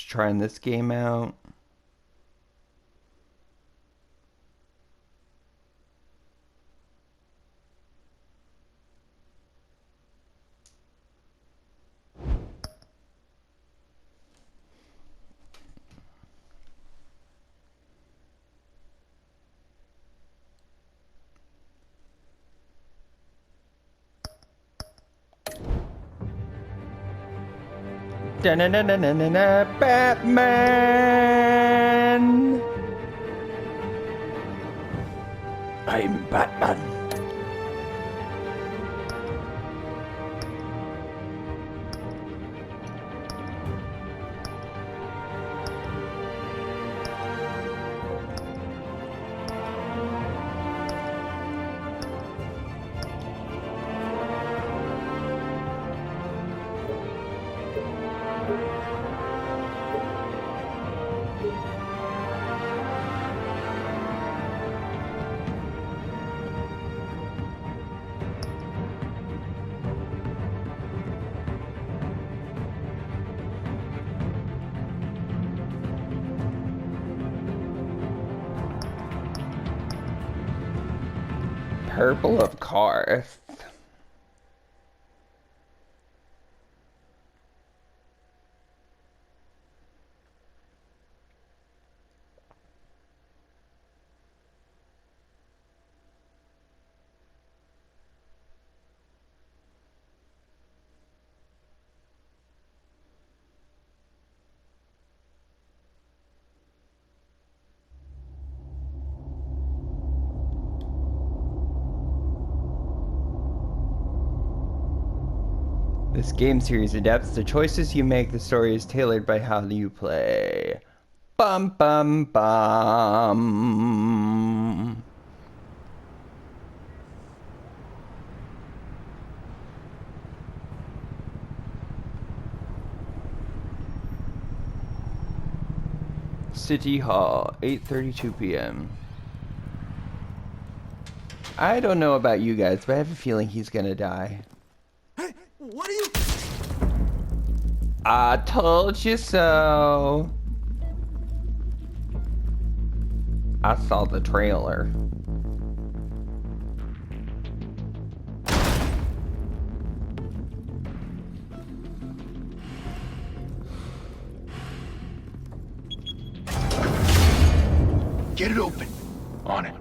Just trying this game out. Da-na-na-na-na-na, Batman! I'm Batman. Purple of Karth. This game series adapts the choices you make. The story is tailored by how you play. Bum bum bum. City Hall, 8:32 p.m. I don't know about you guys, but I have a feeling he's gonna die. Hey, what are you? I told you so. I saw the trailer. Get it open. On it.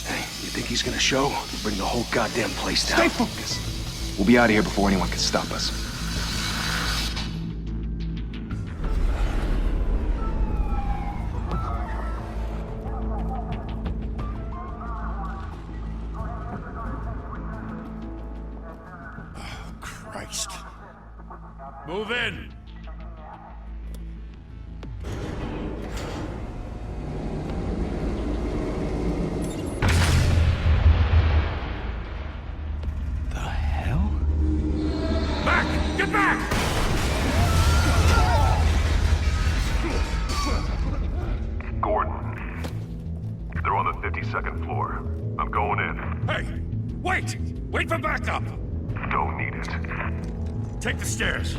Hey, you think he's gonna show? Bring the whole goddamn place down. Stay focused. We'll be out of here before anyone can stop us. Oh, Christ. Move in! Get back! Gordon. They're on the 52nd floor. I'm going in. Hey! Wait! Wait for backup! Don't need it. Take the stairs.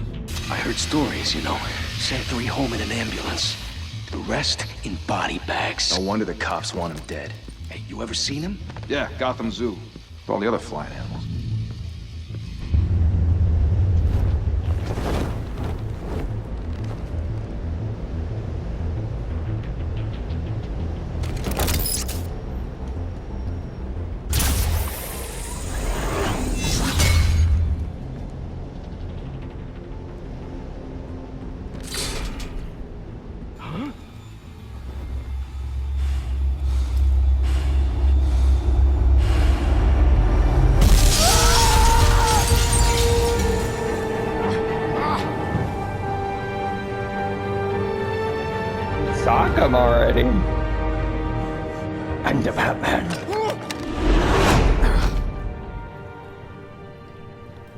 I heard stories, you know. Sent 3 home in an ambulance. The rest in body bags. No wonder the cops want him dead. Hey, you ever seen him? Yeah, Gotham Zoo. With all the other flying animals. Sock him already. I'm the Batman.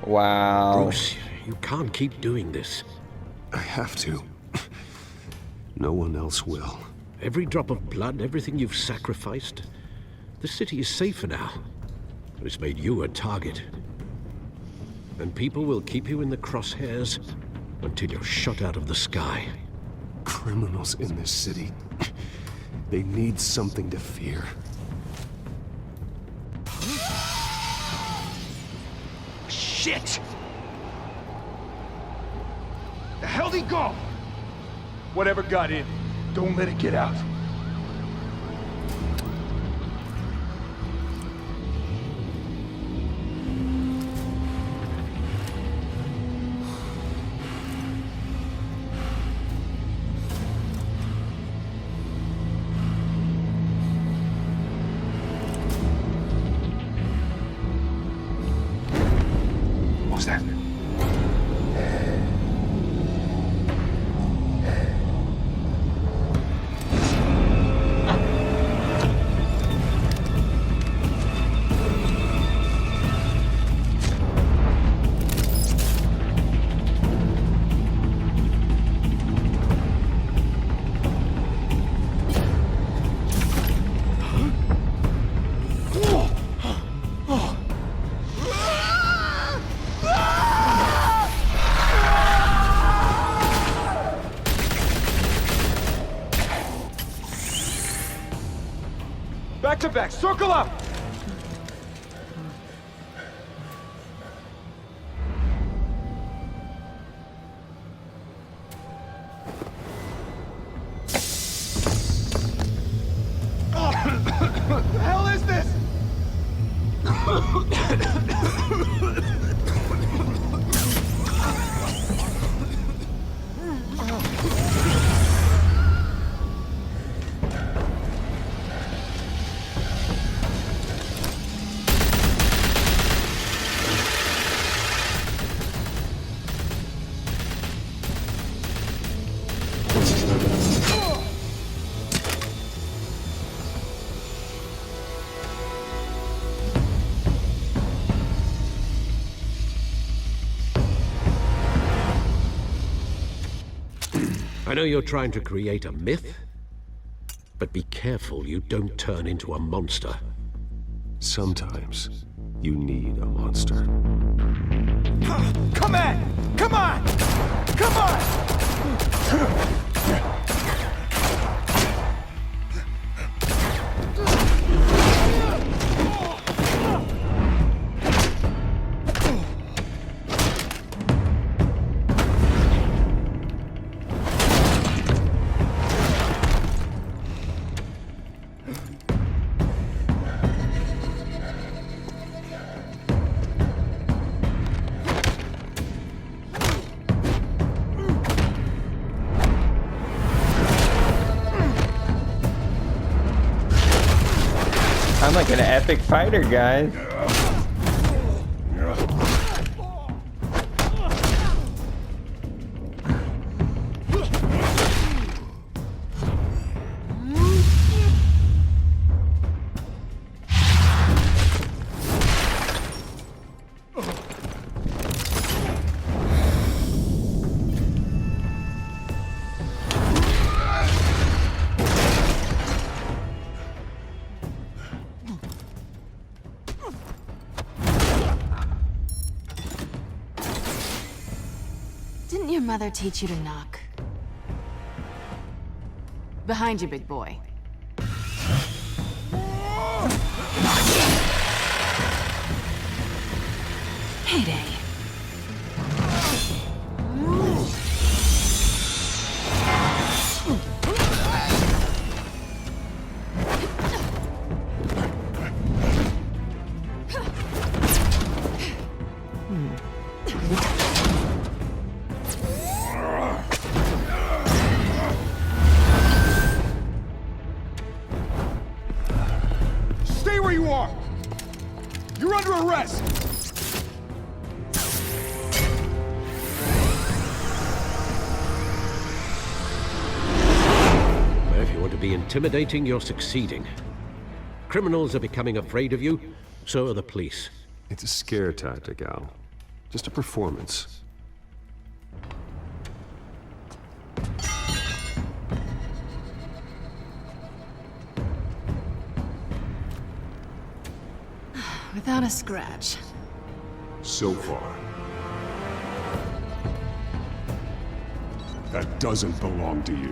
Wow. Bruce, you can't keep doing this. I have to. No one else will. Every drop of blood, everything you've sacrificed. The city is safer now. It's made you a target. And people will keep you in the crosshairs until you're shot out of the sky. Criminals in this city. They need something to fear. Shit! The hell'd he go? Whatever got in, don't let it get out. What was that? Back to back, circle up! What the hell is this? I know you're trying to create a myth, but be careful you don't turn into a monster. Sometimes you need a monster. Come on! Come on! Come on! I'm like an epic fighter, guys. Didn't your mother teach you to knock? Behind you, big boy. Heyday. Stay where you are! You're under arrest! If you want to be intimidating, you're succeeding. Criminals are becoming afraid of you, so are the police. It's a scare tactic, Al. Just a performance. Without a scratch. So far. That doesn't belong to you.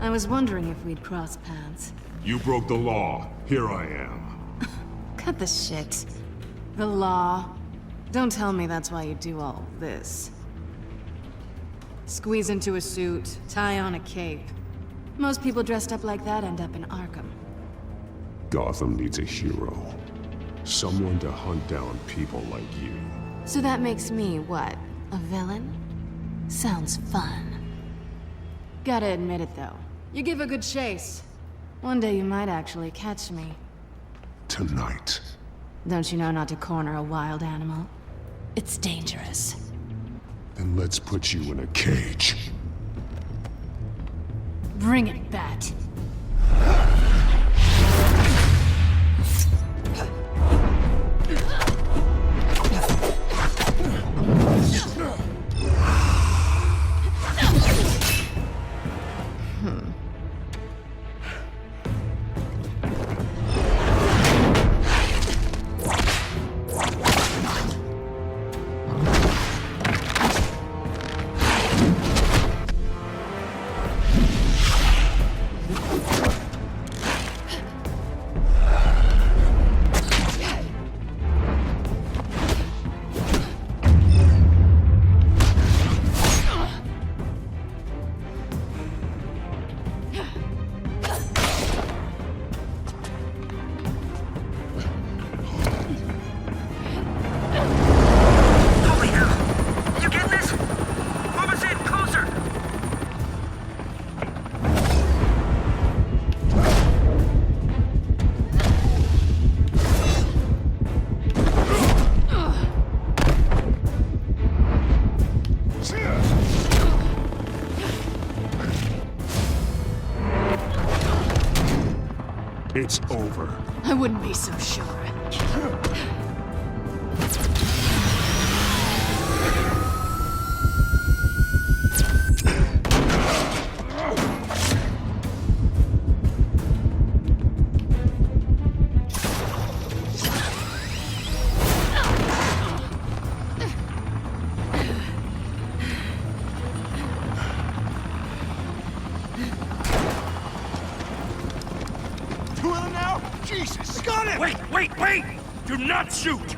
I was wondering if we'd cross paths. You broke the law. Here I am. Cut the shit. The law. Don't tell me that's why you do all this. Squeeze into a suit, tie on a cape. Most people dressed up like that end up in Arkham. Gotham needs a hero. Someone to hunt down people like you. So that makes me, what, a villain? Sounds fun. Gotta admit it, though. You give a good chase. One day you might actually catch me. Tonight. Don't you know not to corner a wild animal? It's dangerous. Then let's put you in a cage. Bring it, Bat. It's over. I wouldn't be so sure. Jesus! Got him! Wait, wait, wait! Do not shoot!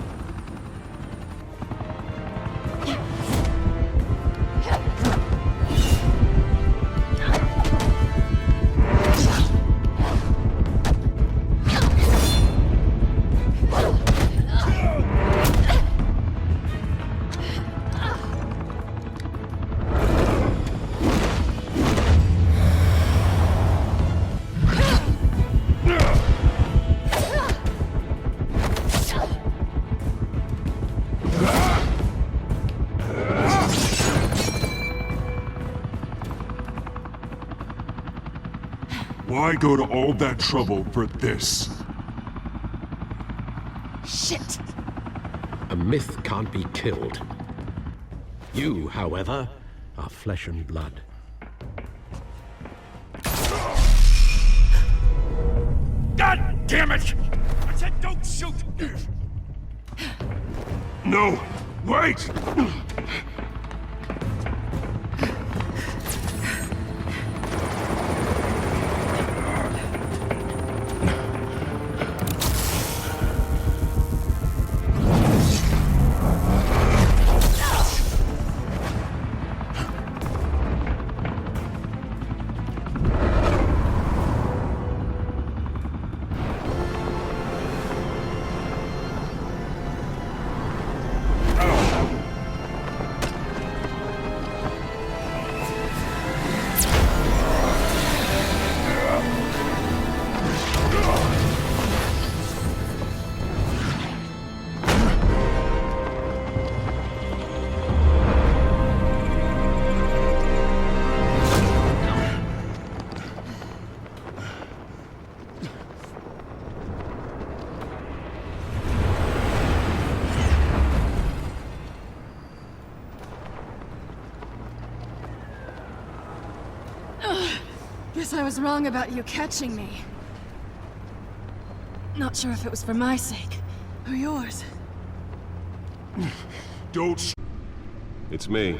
Why go to all that trouble for this? Shit! A myth can't be killed. You, however, are flesh and blood. God damn it! I said don't shoot! No! Wait! Guess I was wrong about you catching me. Not sure if it was for my sake, or yours. Don't. It's me.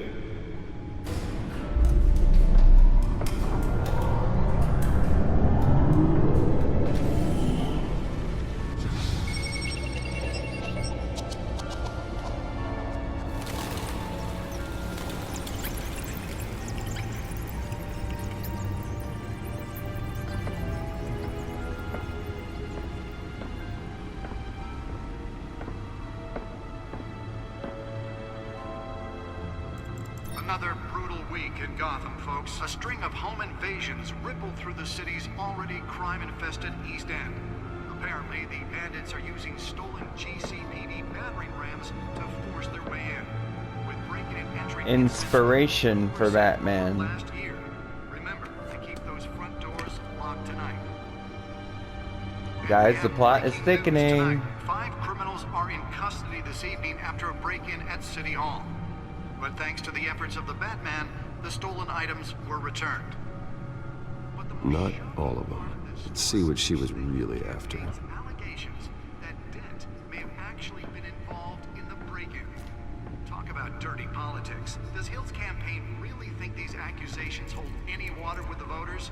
another brutal week in Gotham, folks. A string of home invasions rippled through the city's already crime-infested East End. Apparently, the bandits are using stolen GCPD battering rams to force their way in. With breaking and entering Inspiration for Batman. last year. Remember to keep those front doors locked tonight. Guys, the plot is thickening. Tonight, 5 criminals are in custody this evening after a break-in at City Hall. But thanks to the efforts of the Batman, the stolen items were returned. But the most Not shocking all of them. part this Let's see what she was story really after. contains allegations that Dent may have actually been involved in the break-in. Talk about dirty politics. Does Hill's campaign really think these accusations hold any water with the voters?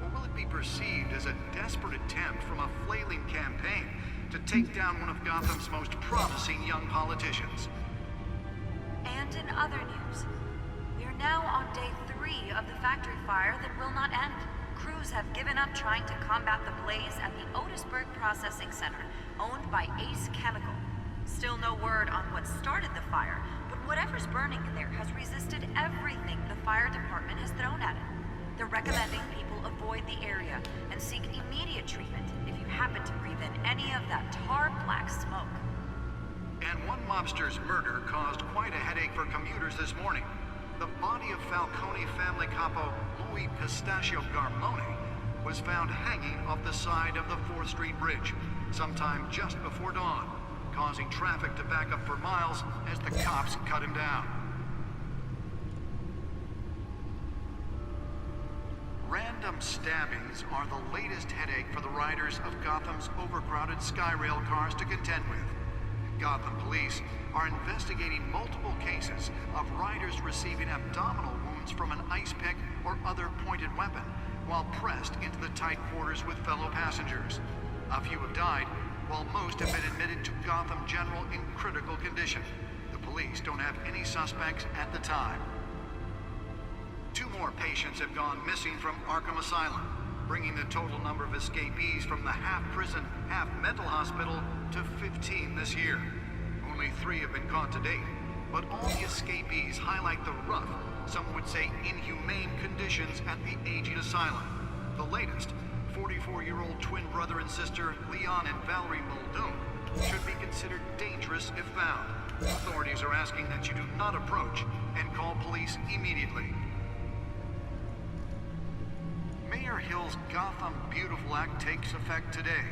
Or will it be perceived as a desperate attempt from a flailing campaign to take down one of Gotham's most promising young politicians? And in other news, we are now on day 3 of the factory fire that will not end. Crews have given up trying to combat the blaze at the Otisburg Processing Center, owned by Ace Chemical. Still no word on what started the fire, but whatever's burning in there has resisted everything the fire department has thrown at it. They're recommending people avoid the area and seek immediate treatment if you happen to breathe in any of that tar black smoke. And one mobster's murder caused quite a headache for commuters this morning. The body of Falcone family capo Louis Pistachio Garmone was found hanging off the side of the 4th Street Bridge sometime just before dawn, causing traffic to back up for miles as the cops cut him down. Random stabbings are the latest headache for the riders of Gotham's overcrowded Skyrail cars to contend with. Gotham police are investigating multiple cases of riders receiving abdominal wounds from an ice pick or other pointed weapon while pressed into the tight quarters with fellow passengers. A few have died, while most have been admitted to Gotham General in critical condition. The police don't have any suspects at the time. 2 more patients have gone missing from Arkham Asylum, bringing the total number of escapees from the half-prison, half-mental hospital to 15 this year. Only 3 have been caught to date, but all the escapees highlight the rough, some would say inhumane conditions at the aging asylum. The latest, 44-year-old twin brother and sister Leon and Valerie Muldoon, should be considered dangerous if found. Authorities are asking that you do not approach and call police immediately. Mayor Hill's Gotham Beautiful Act takes effect today,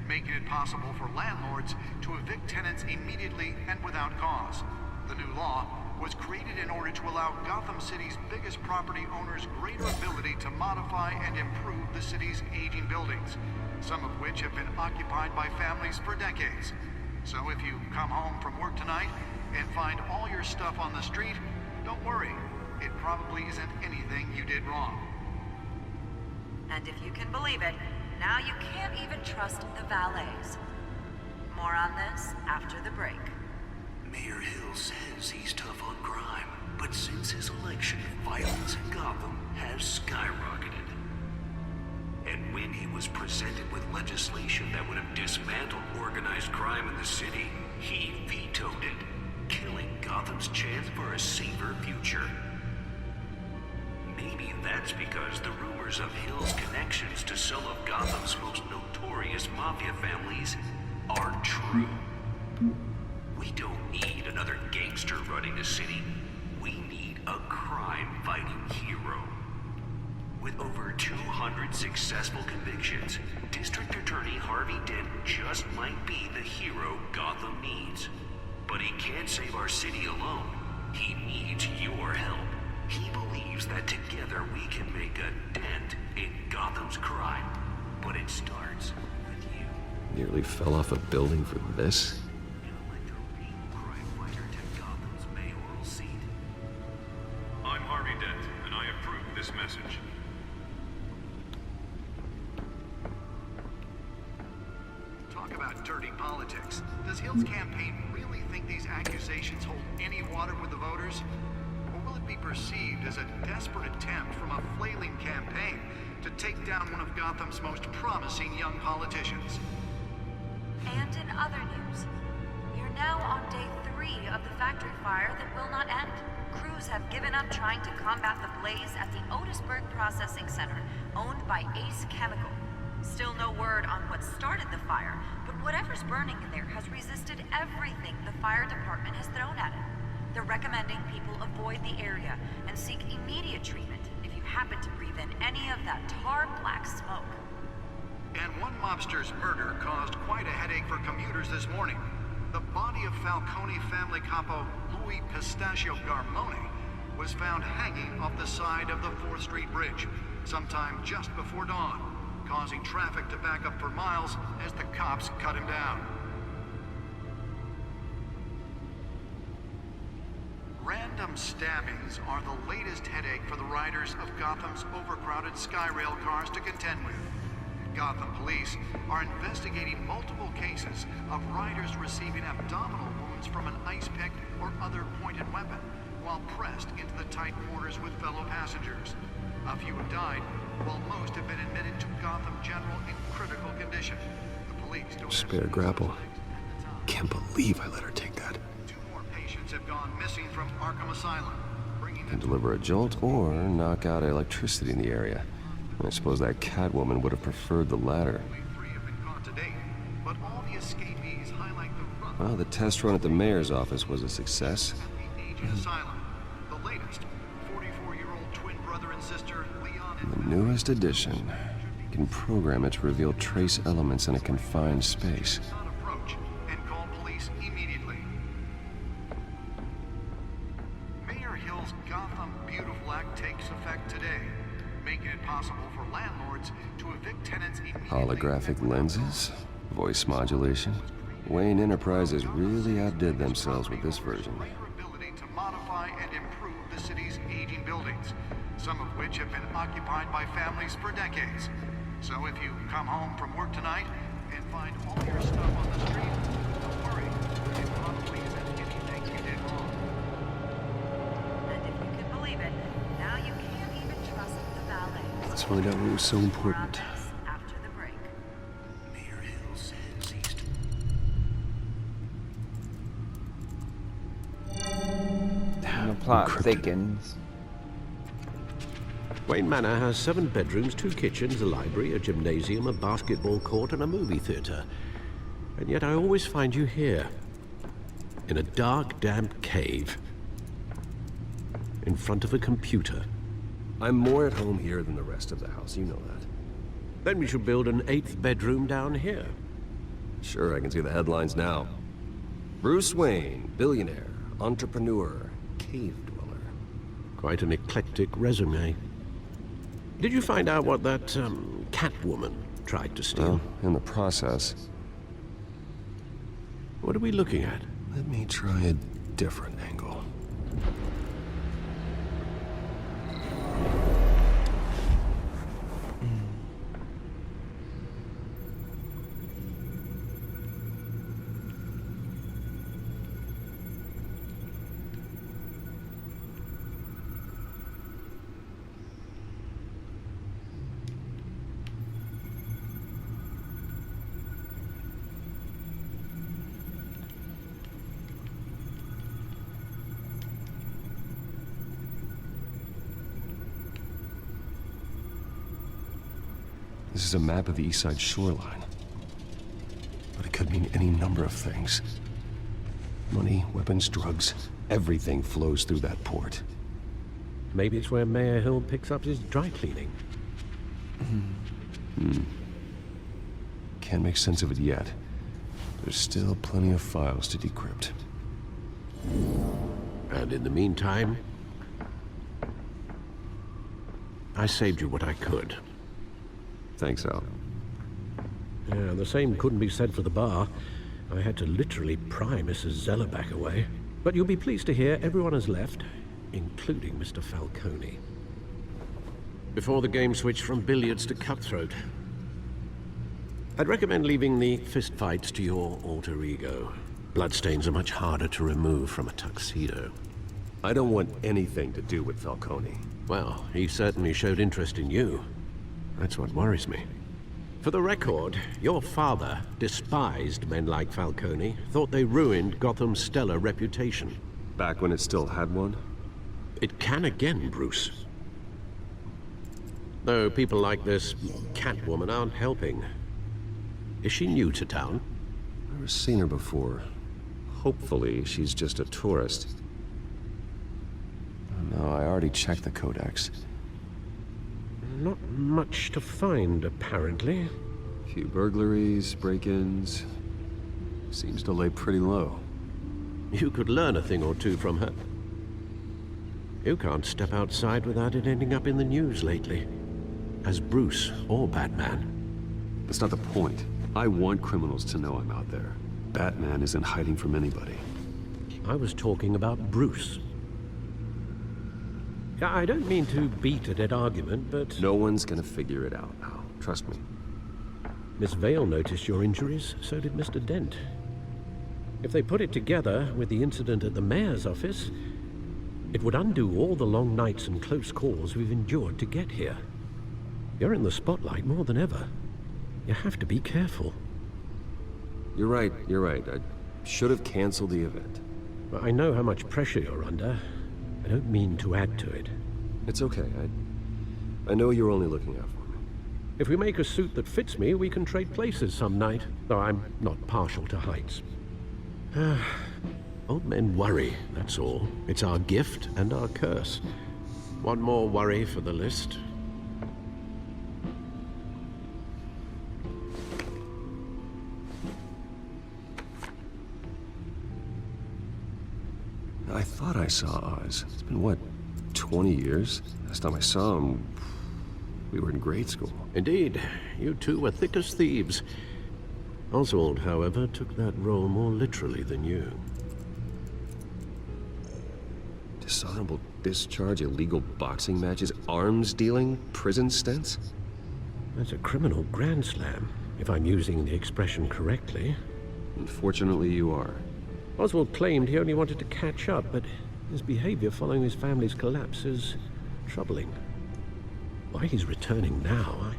making it possible for landlords to evict tenants immediately and without cause. The new law was created in order to allow Gotham City's biggest property owners greater ability to modify and improve the city's aging buildings, some of which have been occupied by families for decades. So if you come home from work tonight and find all your stuff on the street, don't worry. It probably isn't anything you did wrong. And if you can believe it, now you can't even trust the valets. More on this after the break. Mayor Hill says he's tough on crime, but since his election, violence in Gotham has skyrocketed. And when he was presented with legislation that would have dismantled organized crime in the city, he vetoed it, killing Gotham's chance for a safer future. Maybe that's because the rumors of Hill's connections to some of Gotham's most notorious mafia families are true. We don't need another gangster running the city. We need a crime-fighting hero. With over 200 successful convictions, District Attorney Harvey Dent just might be the hero Gotham needs. But he can't save our city alone. He needs your help. He believes that together we can make a dent in Gotham's crime. But it starts with you. Nearly fell off a building for this? Elect a real crime fighter to Gotham's mayoral seat. I'm Harvey Dent, and I approve this message. Talk about dirty politics. Does Hill's campaign really think these accusations hold any water with the voters? Or will it be perceived as a desperate attempt from a flailing campaign to take down one of Gotham's most promising young politicians? And in other news, we are now on day 3 of the factory fire that will not end. Crews have given up trying to combat the blaze at the Otisburg Processing Center, owned by Ace Chemical. Still no word on what started the fire, but whatever's burning in there has resisted everything the fire department has thrown at it. They're recommending people avoid the area and seek immediate treatment if you happen to breathe in any of that tar black smoke. And one mobster's murder caused quite a headache for commuters this morning. The body of Falcone family capo Louis Pistachio Garmone was found hanging off the side of the 4th Street Bridge sometime just before dawn, causing traffic to back up for miles as the cops cut him down. Random stabbings are the latest headache for the riders of Gotham's overcrowded Skyrail cars to contend with. Gotham police are investigating multiple cases of riders receiving abdominal wounds from an ice pick or other pointed weapon while pressed into the tight quarters with fellow passengers. A few have died, while most have been admitted to Gotham General in critical condition. The police don't Spare grapple. Can't believe I let her take that. 2 more patients have gone missing from Arkham Asylum, bringing them Can deliver a jolt or knock out electricity in the area. I suppose that Catwoman would have preferred the latter. 3 have been caught to date, but all the escapees highlight the run Well, the test run at the mayor's office was a success. at the aging asylum. The latest, 44-year-old twin brother and sister Leon and The newest addition. You can program it to reveal trace elements in a confined space. not approach and call police immediately. Mayor Hill's Gotham Beautiful Act takes effect today, making it possible for landlords to evict tenants immediately. Holographic lenses? Voice modulation? Wayne Enterprises really outdid themselves with this version. Greater ability to modify and improve the city's aging buildings, some of which have been occupied by families for decades. So if you come home from work tonight and find all your stuff on the street, don't worry. It probably isn't anything you did wrong. And if you can believe it, now you can't even trust the valet. Let's find out what was so important. After the break. Mayor Hill says he's The plot Encrypted. thickens. Wayne Manor has 7 bedrooms, 2 kitchens, a library, a gymnasium, a basketball court, and a movie theater. And yet I always find you here, in a dark, damp cave, in front of a computer. I'm more at home here than the rest of the house, you know that. Then we should build an 8th bedroom down here. Sure, I can see the headlines now. Bruce Wayne, billionaire, entrepreneur, cave dweller. Quite an eclectic resume. Did you find out what that, Catwoman tried to steal? Well, in the process, What are we looking at? let me try a different angle. This is a map of the East Side shoreline. But it could mean any number of things. Money, weapons, drugs, everything flows through that port. Maybe it's where Mayor Hill picks up his dry cleaning. Can't make sense of it yet. There's still plenty of files to decrypt. And in the meantime, I saved you what I could. Thanks, Al. Yeah, the same couldn't be said for the bar. I had to literally pry Mrs. Zellerback away. But you'll be pleased to hear everyone has left, including Mr. Falcone. Before the game switched from billiards to cutthroat. I'd recommend leaving the fistfights to your alter ego. Bloodstains are much harder to remove from a tuxedo. I don't want anything to do with Falcone. Well, he certainly showed interest in you. That's what worries me. For the record, your father despised men like Falcone, thought they ruined Gotham's stellar reputation. Back when it still had one? It can again, Bruce. Though people like this Catwoman aren't helping. Is she new to town? Never seen her before. Hopefully, she's just a tourist. No, I already checked the codex. Not much to find, apparently. A few burglaries, break-ins. Seems to lay pretty low. You could learn a thing or two from her. You can't step outside without it ending up in the news lately. As Bruce or Batman. That's not the point. I want criminals to know I'm out there. Batman isn't hiding from anybody. I was talking about Bruce. I don't mean to beat a dead argument, but... No one's gonna figure it out now. Trust me. Miss Vale noticed your injuries, so did Mr. Dent. If they put it together with the incident at the mayor's office, it would undo all the long nights and close calls we've endured to get here. You're in the spotlight more than ever. You have to be careful. You're right. I should have canceled the event. I know how much pressure you're under. I don't mean to add to it. It's okay. I know you're only looking out for me. If we make a suit that fits me, we can trade places some night. Though I'm not partial to heights. Old men worry, that's all. It's our gift and our curse. One more worry for the list. I thought I saw Oz. It's been, what, 20 years? Last time I saw him, we were in grade school. Indeed. You two were thick as thieves. Oswald, however, took that role more literally than you. Dishonorable discharge, illegal boxing matches, arms dealing, prison stints? That's a criminal grand slam, if I'm using the expression correctly. Unfortunately, you are. Oswald claimed he only wanted to catch up, but his behavior following his family's collapse is troubling. Why he's returning now, I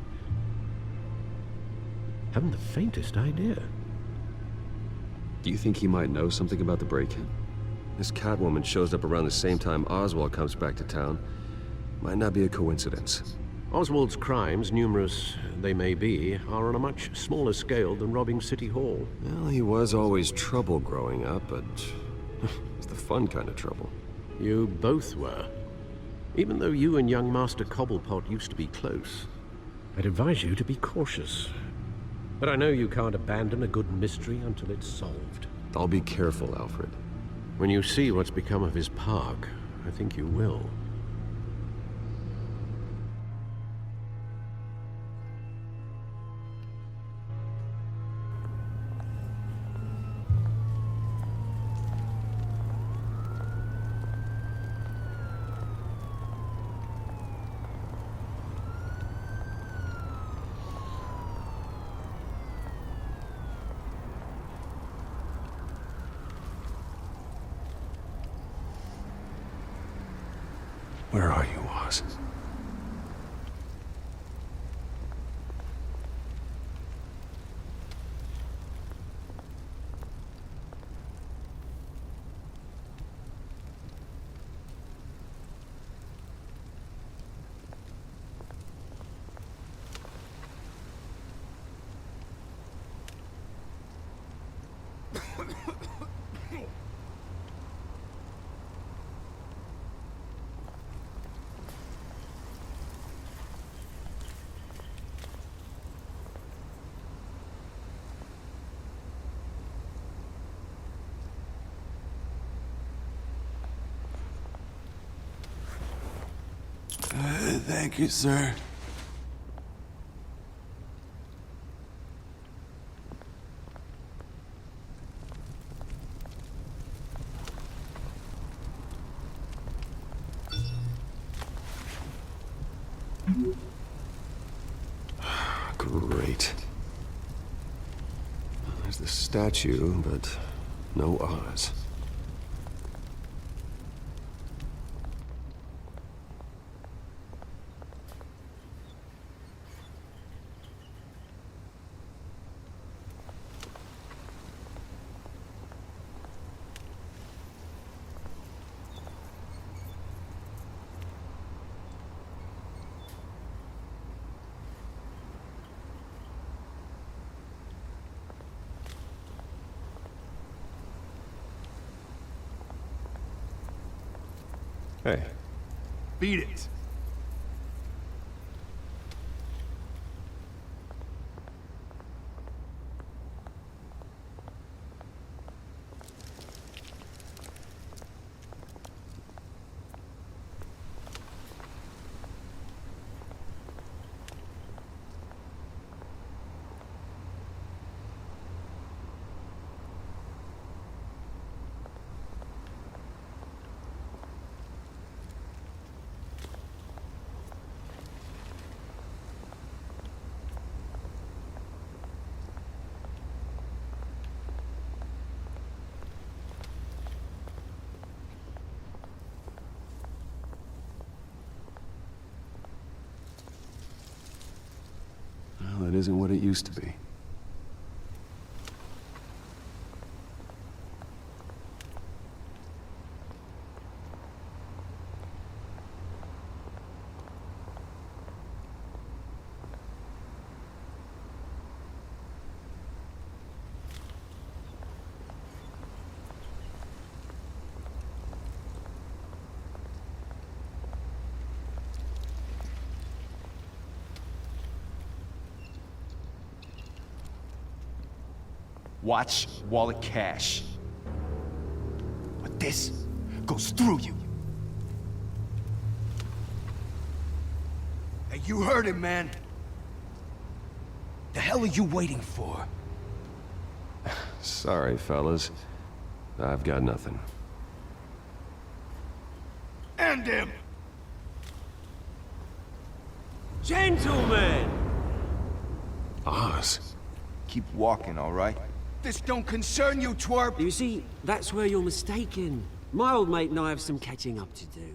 haven't the faintest idea. Do you think he might know something about the break-in? This Catwoman shows up around the same time Oswald comes back to town. Might not be a coincidence. Oswald's crimes, numerous they may be, are on a much smaller scale than robbing City Hall. Well, he was always trouble growing up, but it's the fun kind of trouble. You both were. Even though you and young Master Cobblepot used to be close. I'd advise you to be cautious. But I know you can't abandon a good mystery until it's solved. I'll be careful, Alfred. When you see what's become of his park, I think you will. Where are you, Oz? Thank you, sir. Great. There's the statue, but no Oz. Hey. Beat it. Well, it isn't what it used to be. Watch wallet cash. But this goes through you. Hey, you heard him, man. The hell are you waiting for? Sorry, fellas. I've got nothing. End him! Gentlemen! Oz. Keep walking, all right? This don't concern you, twerp! You see, that's where you're mistaken. My old mate and I have some catching up to do.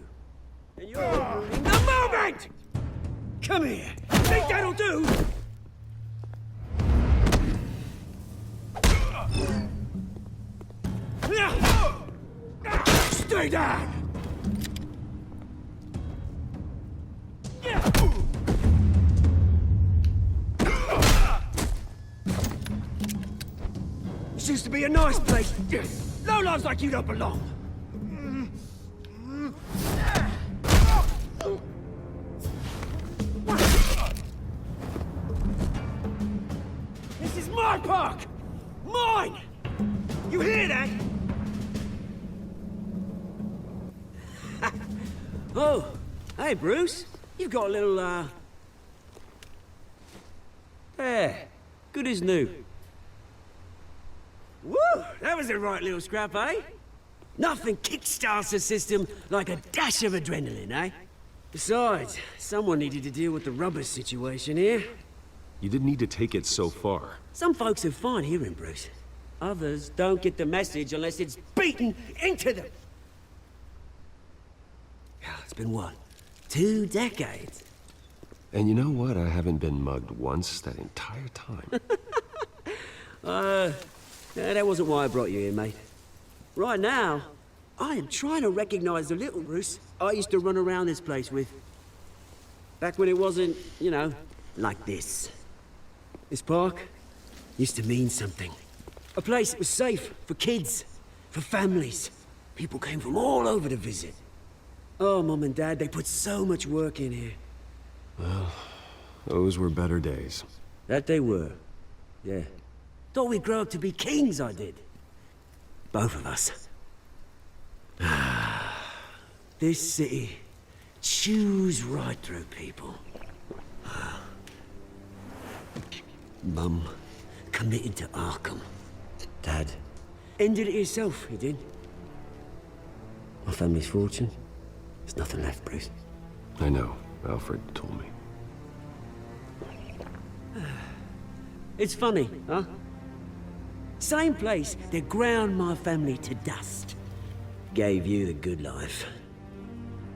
And you're ruining the moment! Come here! Think that'll do? Stay down! This used to be a nice place. Lowlifes like you don't belong. This is my park! Mine! You hear that? Oh, hey, Bruce. You've got a little, There. Good as new. Woo! That was a right little scrap, eh? Nothing kickstarts a system like a dash of adrenaline, eh? Besides, someone needed to deal with the rubber situation here. You didn't need to take it so far. Some folks are fine hearing, Bruce. Others don't get the message unless it's beaten into them. It's been what? 2 decades? And you know what? I haven't been mugged once that entire time. That wasn't why I brought you here, mate. Right now, I am trying to recognize the little Bruce I used to run around this place with. Back when it wasn't, you know, like this. This park used to mean something. A place that was safe for kids, for families. People came from all over to visit. Oh, Mum and Dad, they put so much work in here. Well, those were better days. That they were. Yeah. Thought we'd grow up to be kings, I did. Both of us. This city chews right through people. Mum committed to Arkham. Dad ended it himself, he did. My family's fortune. There's nothing left, Bruce. I know. Alfred told me. It's funny, huh? Same place that ground my family to dust. Gave you the good life.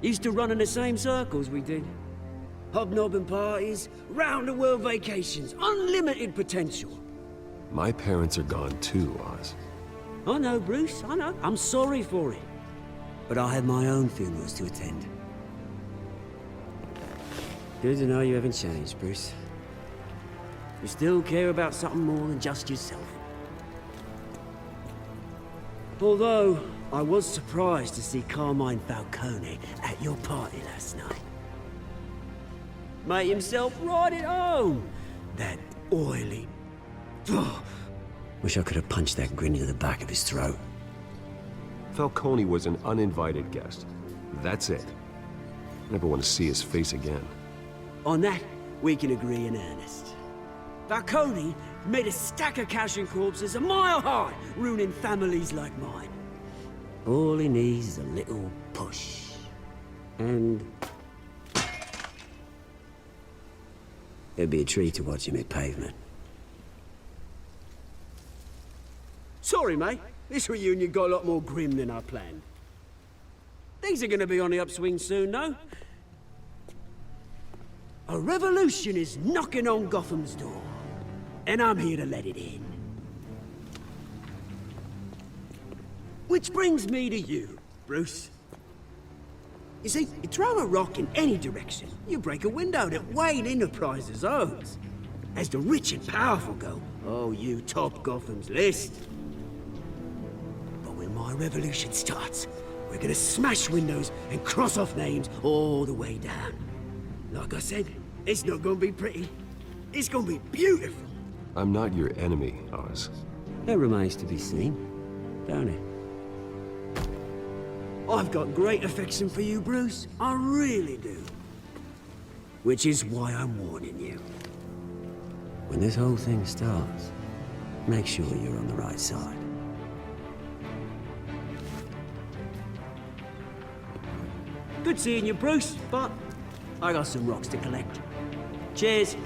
Used to run in the same circles we did. Hobnobbing parties, round-the-world vacations, unlimited potential. My parents are gone too, Oz. I know, Bruce, I know. I'm sorry for it. But I have my own funerals to attend. Good to know you haven't changed, Bruce. You still care about something more than just yourself. Although, I was surprised to see Carmine Falcone at your party last night. Made himself right at home. That oily... Ugh. Wish I could have punched that grin into the back of his throat. Falcone was an uninvited guest. That's it. Never want to see his face again. On that, we can agree in earnest. Falcone made a stack of cash and corpses a mile high, ruining families like mine. All he needs is a little push. And... it'd be a treat to watch him hit pavement. Sorry, mate. This reunion got a lot more grim than I planned. Things are gonna be on the upswing soon, though. A revolution is knocking on Gotham's door. And I'm here to let it in. Which brings me to you, Bruce. You see, you throw a rock in any direction, you break a window that Wayne Enterprises owns. As the rich and powerful go, oh, you top Gotham's list. But when my revolution starts, we're gonna smash windows and cross off names all the way down. Like I said, it's not gonna be pretty. It's gonna be beautiful. I'm not your enemy, Oz. It remains to be seen, don't it? I've got great affection for you, Bruce. I really do. Which is why I'm warning you. When this whole thing starts, make sure you're on the right side. Good seeing you, Bruce, but I got some rocks to collect. Cheers.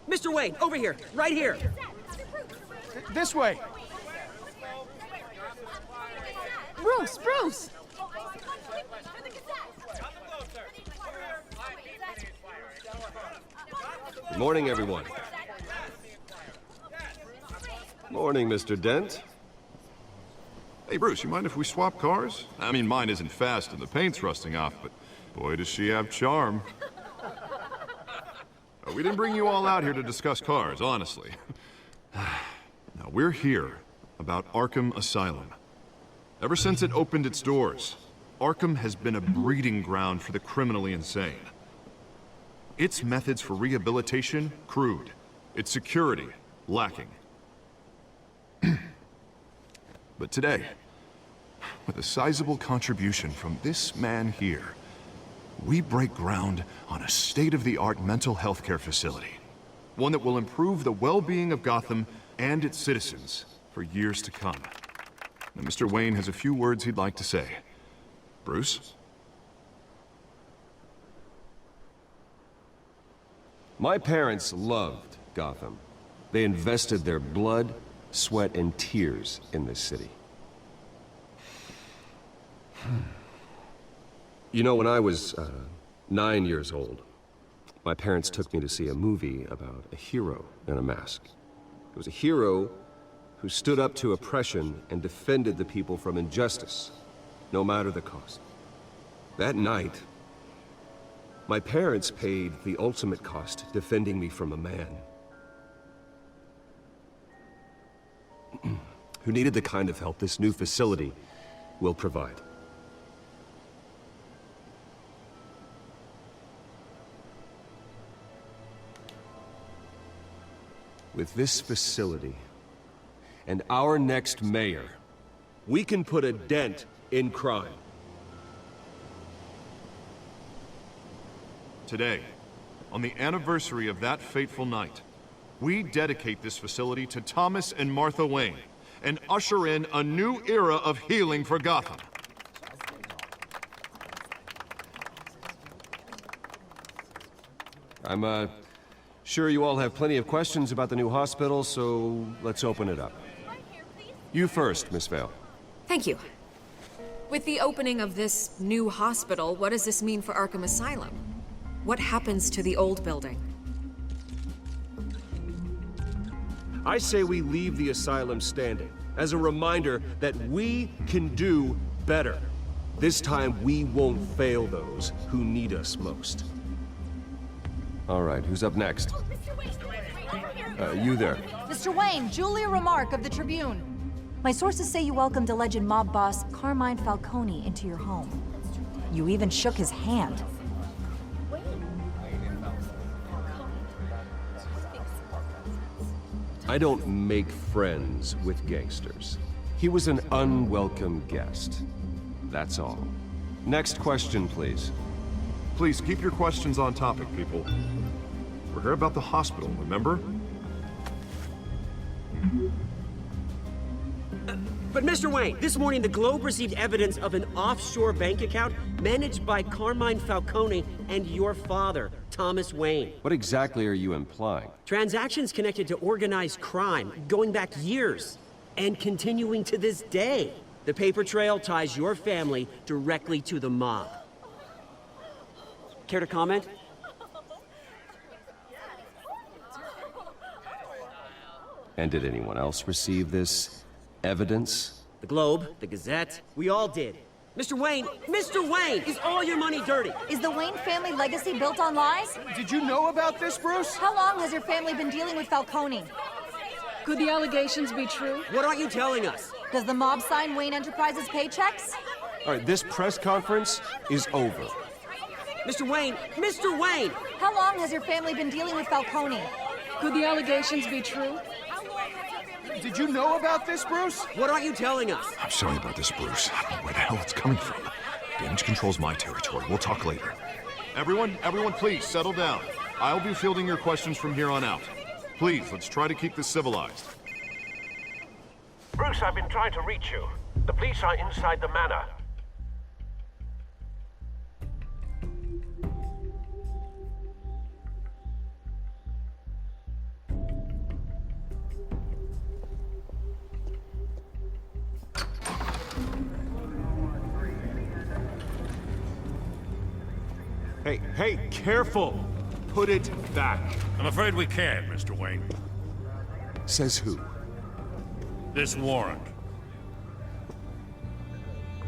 Mr. Wayne, over here, right here. This way. Bruce! Good morning, everyone. Morning, Mr. Dent. Hey, Bruce, you mind if we swap cars? I mean, mine isn't fast and the paint's rusting off, but boy, does she have charm. We didn't bring you all out here to discuss cars, honestly. Now, we're here about Arkham Asylum. Ever since it opened its doors, Arkham has been a breeding ground for the criminally insane. Its methods for rehabilitation, crude. Its security, lacking. But today, with a sizable contribution from this man here, we break ground on a state-of-the-art mental health care facility. One that will improve the well-being of Gotham and its citizens for years to come. Now, Mr. Wayne has a few words he'd like to say. Bruce? My parents loved Gotham. They invested their blood, sweat, and tears in this city. You know, when I was 9 years old, my parents took me to see a movie about a hero in a mask. It was a hero who stood up to oppression and defended the people from injustice, no matter the cost. That night, my parents paid the ultimate cost defending me from a man who needed the kind of help this new facility will provide. With this facility, and our next mayor, we can put a dent in crime. Today, on the anniversary of that fateful night, we dedicate this facility to Thomas and Martha Wayne and usher in a new era of healing for Gotham. I'm, sure you all have plenty of questions about the new hospital, so let's open it up. You first, Miss Vale. Thank you. With the opening of this new hospital, what does this mean for Arkham Asylum? What happens to the old building? I say we leave the asylum standing, as a reminder that we can do better. This time, we won't fail those who need us most. All right, who's up next? You there. Mr. Wayne, Julia Remark of the Tribune. My sources say you welcomed alleged mob boss Carmine Falcone into your home. You even shook his hand. I don't make friends with gangsters. He was an unwelcome guest. That's all. Next question, please. Please keep your questions on topic, people. We're here about the hospital, remember? But Mr. Wayne, this morning the Globe received evidence of an offshore bank account managed by Carmine Falcone and your father, Thomas Wayne. What exactly are you implying? Transactions connected to organized crime, going back years, and continuing to this day. The paper trail ties your family directly to the mob. Care to comment? And did anyone else receive this evidence? The Globe, the Gazette, we all did. Mr. Wayne, is all your money dirty? Is the Wayne family legacy built on lies? Did you know about this, Bruce? How long has your family been dealing with Falcone? Could the allegations be true? What aren't you telling us? Does the mob sign Wayne Enterprises paychecks? All right, this press conference is over. Mr. Wayne! How long has your family been dealing with Falcone? Could the allegations be true? Did you know about this, Bruce? What aren't you telling us? I'm sorry about this, Bruce. I don't know where the hell it's coming from. Damage control's my territory. We'll talk later. Everyone, please, settle down. I'll be fielding your questions from here on out. Please, let's try to keep this civilized. Bruce, I've been trying to reach you. The police are inside the manor. Hey, careful! Put it back. I'm afraid we can't, Mr. Wayne. Says who? This warrant.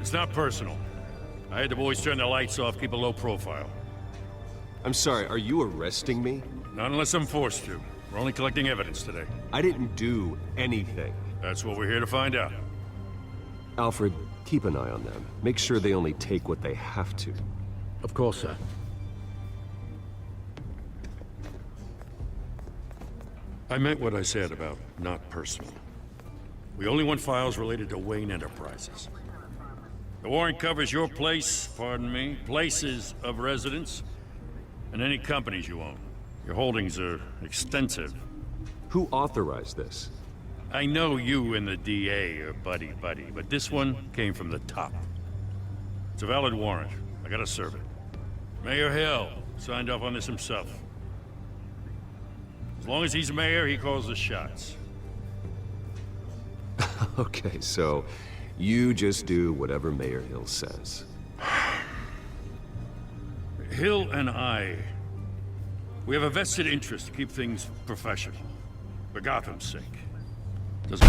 It's not personal. I had the boys turn the lights off, keep a low profile. I'm sorry, are you arresting me? Not unless I'm forced to. We're only collecting evidence today. I didn't do anything. That's what we're here to find out. Alfred, keep an eye on them. Make sure they only take what they have to. Of course, sir. I meant what I said about not personal. We only want files related to Wayne Enterprises. The warrant covers your place, pardon me, places of residence, and any companies you own. Your holdings are extensive. Who authorized this? I know you and the DA are buddy-buddy, but this one came from the top. It's a valid warrant. I gotta serve it. Mayor Hill signed off on this himself. As long as he's mayor, he calls the shots. Okay, so you just do whatever Mayor Hill says. Hill and I, we have a vested interest to keep things professional. For Gotham's sake. Doesn't